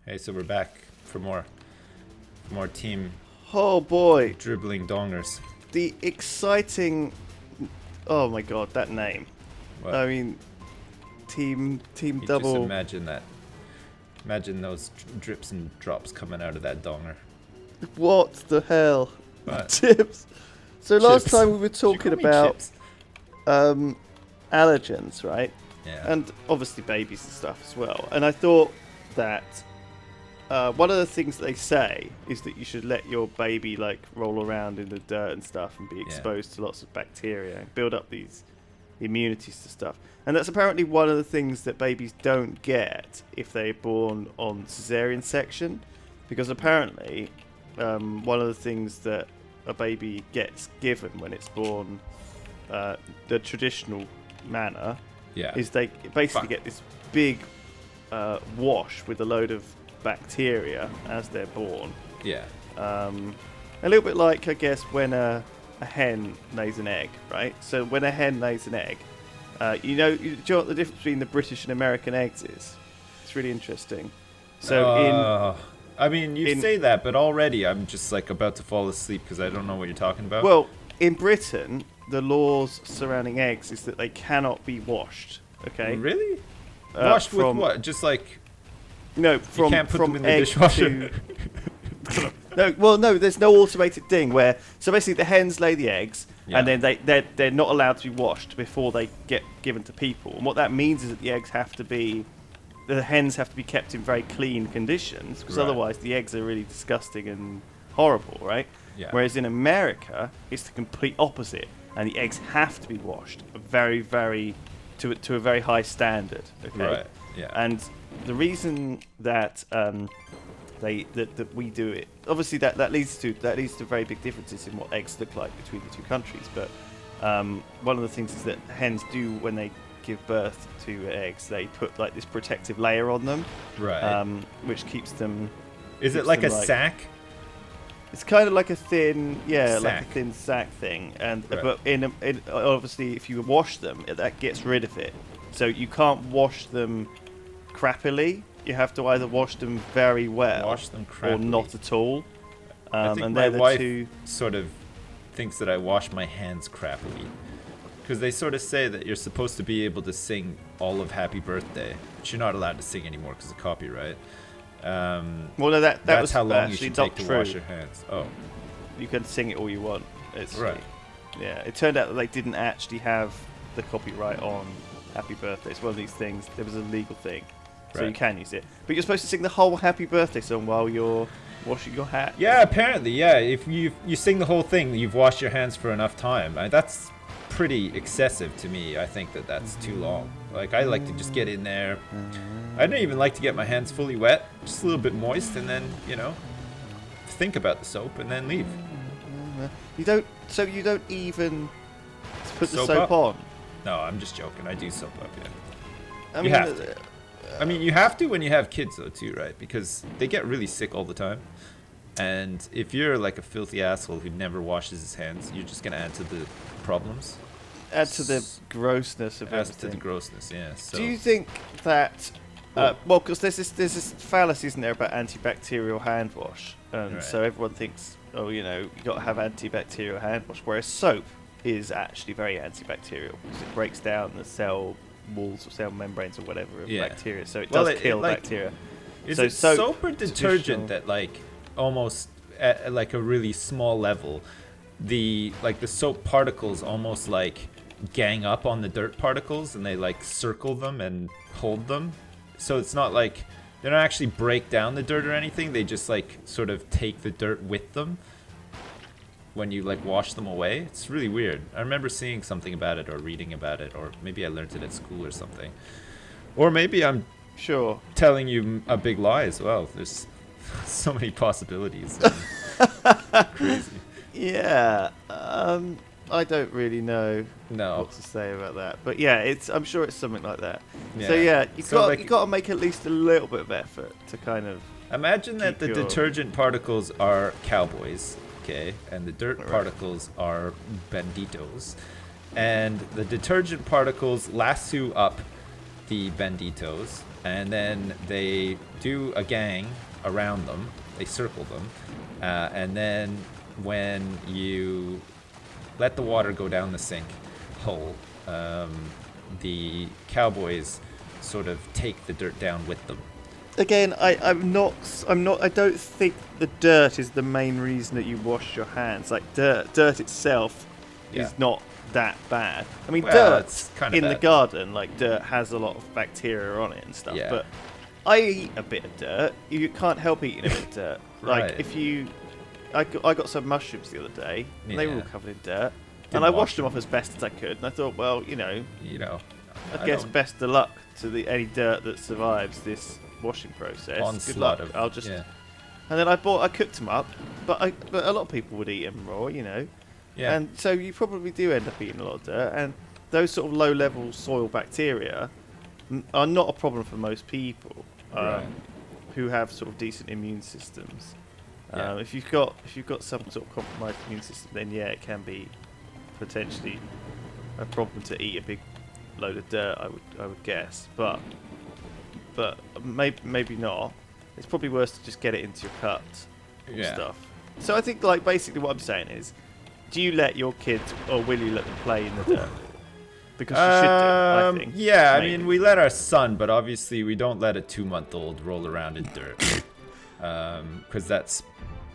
Hey, so we're back for more team Oh boy, dribbling dongers. the exciting. Oh my god, that name. What? I mean, team You double. just imagine that. Imagine those drips and drops coming out of that donger. What the hell? What? Chips. So last Chips. time we were Did you talking call me about chips? allergens, right? Yeah. And obviously babies and stuff as well. And I thought that one of the things that they say is that you should let your baby like roll around in the dirt and stuff and be exposed to lots of bacteria and build up these immunities to stuff. And that's apparently one of the things that babies don't get if they're born on cesarean section, because apparently one of the things that a baby gets given when it's born the traditional manner is they basically get this big wash with a load of bacteria as they're born. Yeah. A little bit like, I guess, when a hen lays an egg, right? So when a hen lays an egg, do you know what the difference between the British and American eggs is? It's really interesting. So I mean, you say that, but already I'm just like about to fall asleep because I don't know what you're talking about. Well, in Britain, the laws surrounding eggs is that they cannot be washed. Okay. Really? Washed with what? Just like no, you can't put them in the dishwasher. No. There's no automated thing where. So basically, the hens lay the eggs, and then they're not allowed to be washed before they get given to people. And what that means is that the hens have to be kept in very clean conditions, because otherwise the eggs are really disgusting and horrible, right? Yeah. Whereas in America, it's the complete opposite, and the eggs have to be washed to a very high standard. Okay. Right. Yeah. And the reason that that we do it, obviously that leads to very big differences in what eggs look like between the two countries. But one of the things is that hens do, when they give birth to eggs, they put like this protective layer on them, right? Which keeps them. Is it like a sack? It's kind of like a thin, sack. like a thin sack thing, and but in obviously if you wash them, that gets rid of it. So you can't wash them crappily. You have to either wash them very well, or not at all. I think and my wife two sort of thinks that I wash my hands crappily, because they sort of say that you're supposed to be able to sing all of Happy Birthday, but you're not allowed to sing anymore because of copyright. Well, no, that's was how long you should take to wash your hands. Oh, you can sing it all you want. It's right. Yeah, it turned out that they didn't actually have the copyright on Happy Birthday. It's one of these things. There was a legal thing, so you can use it. But you're supposed to sing the whole Happy Birthday song while you're washing your hat. Yeah, apparently, yeah. If you sing the whole thing, you've washed your hands for enough time. That's pretty excessive to me. I think that's too long. Like, I like to just get in there. I don't even like to get my hands fully wet, just a little bit moist, and then, think about the soap and then leave. You don't even put the Soap soap up? on? No, I'm just joking. I do soap up, yeah. I You have to. I mean, you have to when you have kids, though, too, right? Because they get really sick all the time. And if you're like a filthy asshole who never washes his hands, you're just going to add to the problems. Add to the grossness of Adds everything. to the grossness, yeah. So. Do you think that... well, because there's this fallacy, isn't there, about antibacterial hand wash. So everyone thinks, you got to have antibacterial hand wash, whereas soap is actually very antibacterial because it breaks down the cell walls or cell membranes or whatever of bacteria, so it does kill bacteria. Is it soap or detergent that, like, almost at like a really small level, the soap particles almost like gang up on the dirt particles and they like circle them and hold them? So it's not like they don't actually break down the dirt or anything, they just like sort of take the dirt with them when you like wash them away. It's really weird. I remember seeing something about it or reading about it, or maybe I learned it at school or something. Or maybe I'm telling you a big lie as well. There's so many possibilities. Crazy. Yeah. I don't really know what to say about that, but yeah, I'm sure it's something like that. Yeah. So yeah, you got to make at least a little bit of effort to kind of imagine that the detergent particles are cowboys, okay, and the dirt particles are banditos, and the detergent particles lasso up the banditos, and then they do a gang around them. They circle them, and then when you let the water go down the sink hole, the cowboys sort of take the dirt down with them. Again, I don't think the dirt is the main reason that you wash your hands. Like dirt itself is not that bad. I mean, dirt in the garden, like dirt has a lot of bacteria on it and stuff. Yeah. But I eat a bit of dirt. You can't help eating a bit of dirt. Like if you, I got some mushrooms the other day, and they were all covered in dirt, and I washed them off as best as I could. And I thought, well, I guess best of luck to any dirt that survives this washing process. Good luck. I'll just. Yeah. And then I cooked them up, but a lot of people would eat them raw, Yeah. And so you probably do end up eating a lot of dirt, and those sort of low-level soil bacteria are not a problem for most people who have sort of decent immune systems. Yeah. If you've got some sort of compromised immune system, then it can be potentially a problem to eat a big load of dirt. I would guess, but maybe not. It's probably worse to just get it into your cuts and stuff. So I think basically what I'm saying is, do you let your kids, or will you let them play in the dirt? Because you should do, I think. Yeah, maybe. I mean, we let our son, but obviously we don't let a 2-month-old roll around in dirt. Because that's,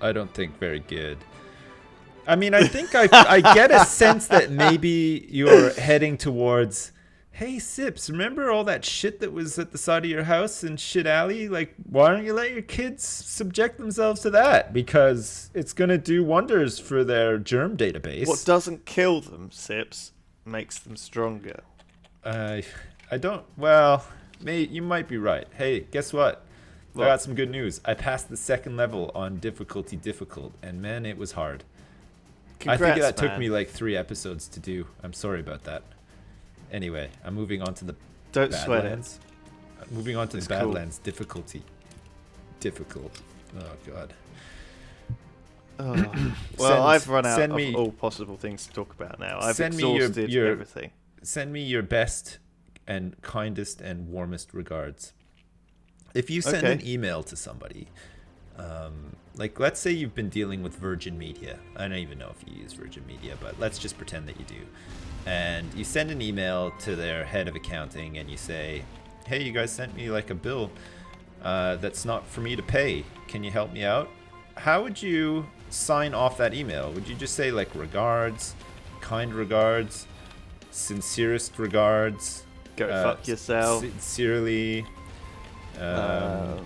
I don't think, very good. I mean, I think I get a sense that maybe you're heading towards, hey, Sips, remember all that shit that was at the side of your house in Shit Alley? Like, why don't you let your kids subject themselves to that? Because it's going to do wonders for their germ database. What doesn't kill them, Sips, makes them stronger. I don't, well, mate, you might be right. Hey, guess what? I got some good news. I passed the 2nd level on difficult, and man, it was hard. Congrats, I think that took me like 3 episodes to do. I'm sorry about that. Anyway, I'm moving on to the Badlands. Moving on to the Badlands. Cool. Difficult. Oh, God. Well, I've run out of all possible things to talk about now. I've exhausted everything. Send me your best and kindest and warmest regards. If you send an email to somebody, like let's say you've been dealing with Virgin Media. I don't even know if you use Virgin Media, but let's just pretend that you do. And you send an email to their head of accounting and you say, hey, you guys sent me like a bill that's not for me to pay. Can you help me out? How would you sign off that email? Would you just say like regards, kind regards, sincerest regards? Go fuck yourself. Sincerely. Go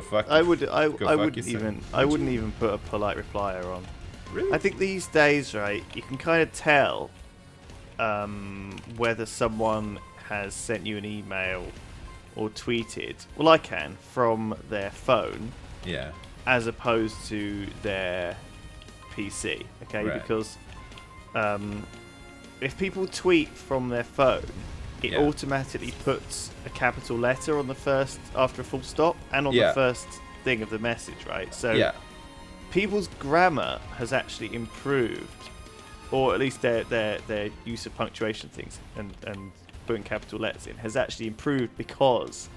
fuck. I wouldn't even put a polite replier on. Really? I think these days, right, you can kind of tell whether someone has sent you an email or tweeted. Well, I can from their phone. Yeah. As opposed to their PC, okay? Right. Because if people tweet from their phone, it automatically puts a capital letter on the first after a full stop and on the first thing of the message, right? So people's grammar has actually improved, or at least their use of punctuation things and putting capital letters in has actually improved because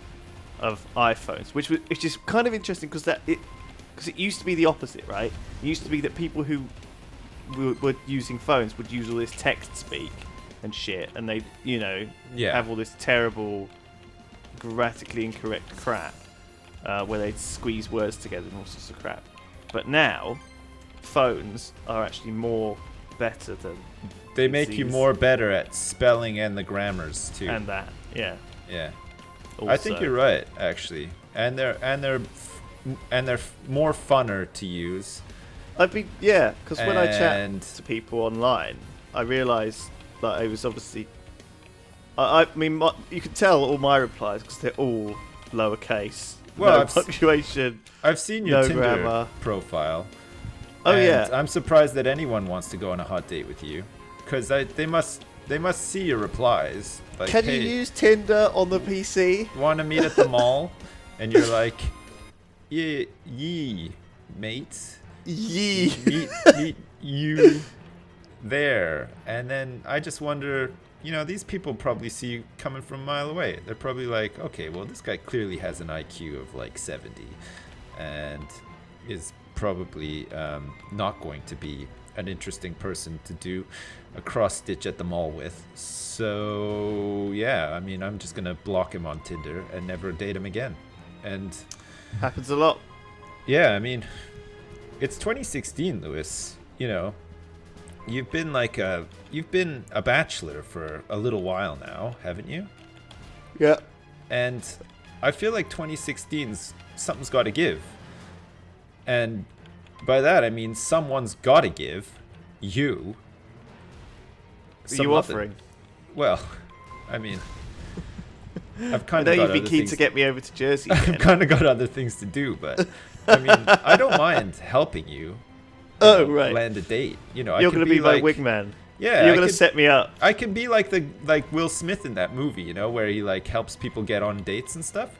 of iPhones, which is kind of interesting because it used to be the opposite, right? It used to be that people who were using phones would use all this text speak and shit, and they, have all this terrible, grammatically incorrect crap, where they squeeze words together and all sorts of crap. But now, phones are actually more better than they make you more better at spelling and the grammars too. And that, yeah. Also. I think you're right, actually, and they're more funner to use. Because when I chat to people online, I realise that I was obviously. I mean, you could tell all my replies because they're all lowercase. Well, no punctuation. I've seen your Tinder grammar profile. I'm surprised that anyone wants to go on a hot date with you, because they must see your replies. Like, can you use Tinder on the PC? Want to meet at the mall? And you're like, yee, mate. Yee. Meet you there. And then I just wonder, these people probably see you coming from a mile away. They're probably like, okay, well, this guy clearly has an IQ of like 70 and is probably not going to be an interesting person to do a cross stitch at the mall with. So yeah, I mean, I'm just gonna block him on Tinder and never date him again. And happens a lot. Yeah, I mean, it's 2016, Lewis. You've been a bachelor for a little while now, haven't you? Yeah. And I feel like 2016's something's got to give. And by that I mean someone's got to give you. Are you offering? Well, I mean, I've kind of. I know you'd be keen to get me over to Jersey. I've kind of got other things to do, but I mean, I don't mind helping you. Right. Land a date. You're going to be my wingman. Yeah. You're going to set me up. I can be like Will Smith in that movie, where he like helps people get on dates and stuff.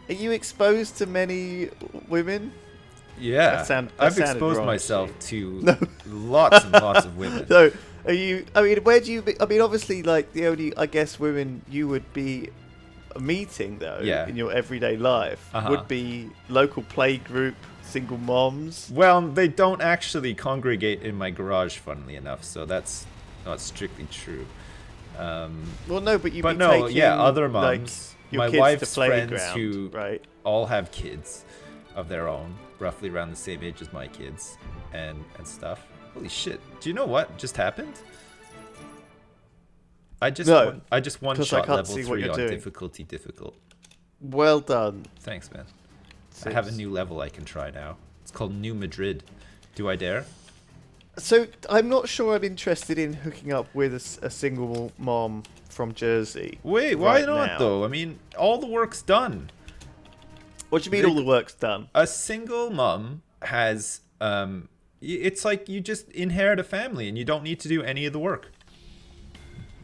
Are you exposed to many women? Yeah. I've exposed wrong, myself actually. to lots and lots of women. So, are you? I mean, where do you? I mean, obviously, like the only, I guess, women you would be meeting though in your everyday life would be local play group. Single moms? Well, they don't actually congregate in my garage, funnily enough, so that's not strictly true. Well, no, but other moms. Like, my wife's friends who all have kids of their own, roughly around the same age as my kids, and stuff. Holy shit! Do you know what just happened? I just one-shot level 3 on difficulty difficult. Well done. Thanks, man. I have a new level I can try now. It's called New Madrid. Do I dare? So I'm not sure I'm interested in hooking up with a single mom from Jersey. Wait, why not though? I mean, all the work's done. What do you mean all the work's done? A single mom has it's like you just inherit a family and you don't need to do any of the work.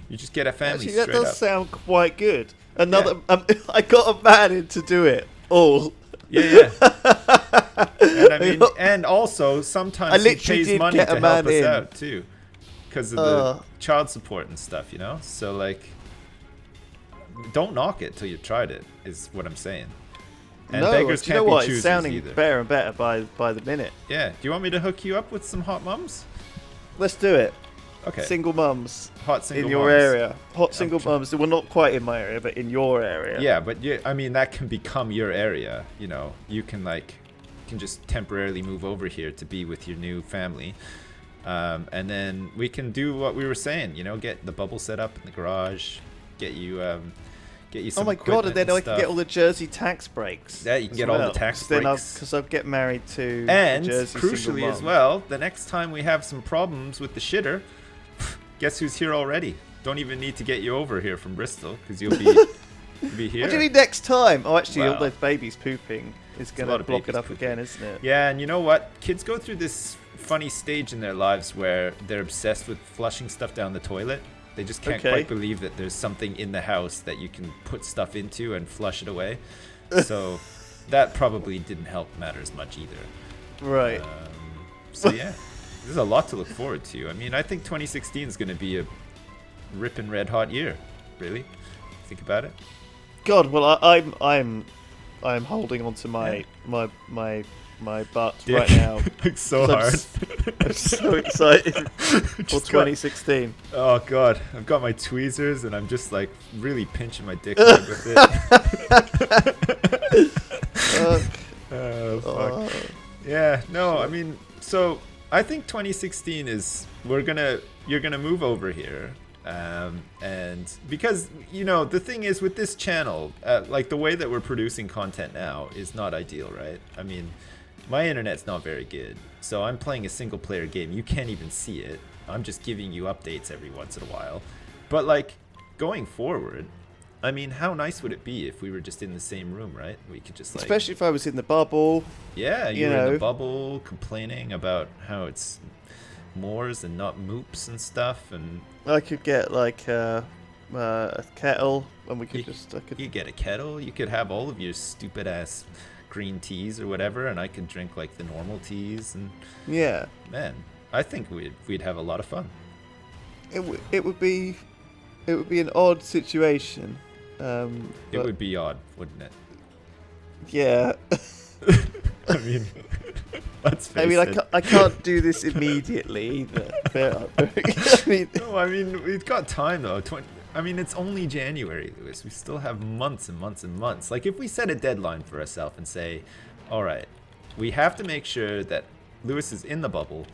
You just get a family. Actually, that does sound quite good. I got a man in to do it all. Yeah. And I mean, and also sometimes he pays money to help us out too, because of the child support and stuff, So like, don't knock it till you've tried it, is what I'm saying. And beggars can't be choosers. It's sounding better and better by the minute. Yeah. Do you want me to hook you up with some hot mums? Let's do it. Okay. Single mums. Hot single in your mums. Area. Hot single mums. Well, not quite in my area, but in your area. Yeah, but I mean, that can become your area. You can just temporarily move over here to be with your new family, and then we can do what we were saying. Get the bubble set up in the garage, get you some. Oh my god! And then I can get all the Jersey tax breaks. Yeah, you can get all the tax breaks. Because I'll get married to and Jersey crucially as well, the next time we have some problems with the shitter. Guess who's here already? Don't even need to get you over here from Bristol because you'll be here. What do you mean next time? Oh, actually, all those babies pooping is going to block it up again, isn't it? Yeah, and you know what? Kids go through this funny stage in their lives where they're obsessed with flushing stuff down the toilet. They just can't quite believe that there's something in the house that you can put stuff into and flush it away. So that probably didn't help matters much either. Right. So yeah. There's a lot to look forward to. I mean, I think 2016 is going to be a ripping red hot year. Really, think about it. God, well, I'm holding on to my butt Dick. right now. It's so hard. I'm so excited for 2016. Oh God, I've got my tweezers and I'm just like really pinching my dick with it. Fuck. Yeah, no, I mean, so. I think 2016 is you're gonna move over here, and because the thing is with this channel, like the way that we're producing content now is not ideal, right? I mean, my internet's not very good, so I'm playing a single player game. You can't even see it. I'm just giving you updates every once in a while, but like going forward. I mean, how nice would it be if we were just in the same room, right? We could just especially if I was in the bubble. Yeah, you were in the bubble complaining about how it's moors and not moops and stuff, and I could get like a kettle, and we could You get a kettle. You could have all of your stupid ass green teas or whatever, and I could drink like the normal teas, and yeah, man, I think we'd have a lot of fun. It would be it would be an odd situation. It would be odd, wouldn't it? Yeah. I mean, let's face it. I can't do this immediately either. I mean, we've got time though. It's only January, Lewis. We still have months and months and months. Like, if we set a deadline for ourselves and say, all right, we have to make sure that Lewis is in the bubble,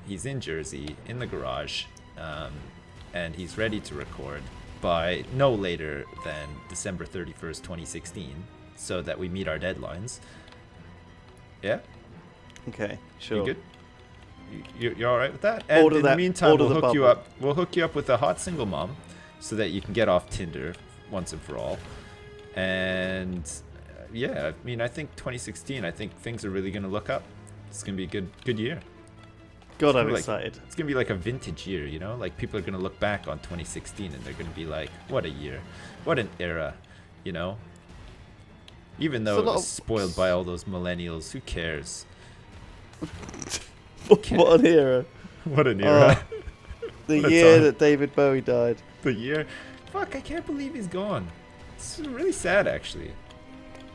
he's in Jersey, in the garage, and he's ready to record by no later than December 31st, 2016, so that we meet our deadlines. Yeah? Okay, sure. You good? You're all right with that? And in the meantime, we'll hook you up with a hot single mom so that you can get off Tinder once and for all. And I think 2016, I think things are really going to look up. It's going to be a good year. God, I'm excited. It's going to be like a vintage year, you know? Like, people are going to look back on 2016 and they're going to be like, what a year. What an era, you know? Even though it was spoiled by all those millennials, who cares? What an era. What an era. The year that David Bowie died. The year? Fuck, I can't believe he's gone. It's really sad, actually.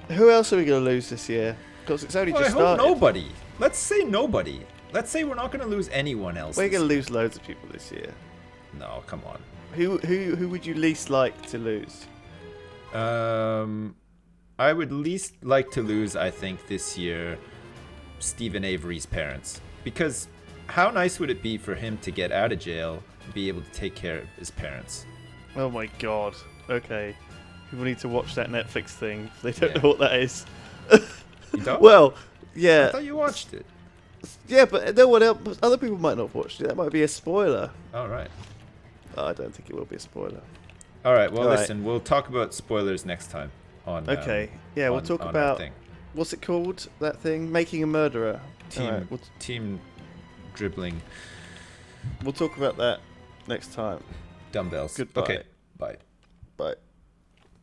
Who else are we going to lose this year? Because it's only just started. I hope nobody. Let's say nobody. Let's say we're not going to lose anyone else. We're going to lose loads of people this year. No, come on. Who would you least like to lose? I would least like to lose, I think, this year, Stephen Avery's parents. Because how nice would it be for him to get out of jail and be able to take care of his parents? Oh my god. Okay. People need to watch that Netflix thing if they don't know what that is. You don't? Well, yeah. I thought you watched it. Yeah, but no one else, other people might not have watched it. That might be a spoiler. All right. I don't think it will be a spoiler. All right. Well, listen, we'll talk about spoilers next time. We'll talk about what's it called? That thing, Making a Murderer. Team dribbling. We'll talk about that next time. Dumbbells. Goodbye. Okay. Bye. Bye.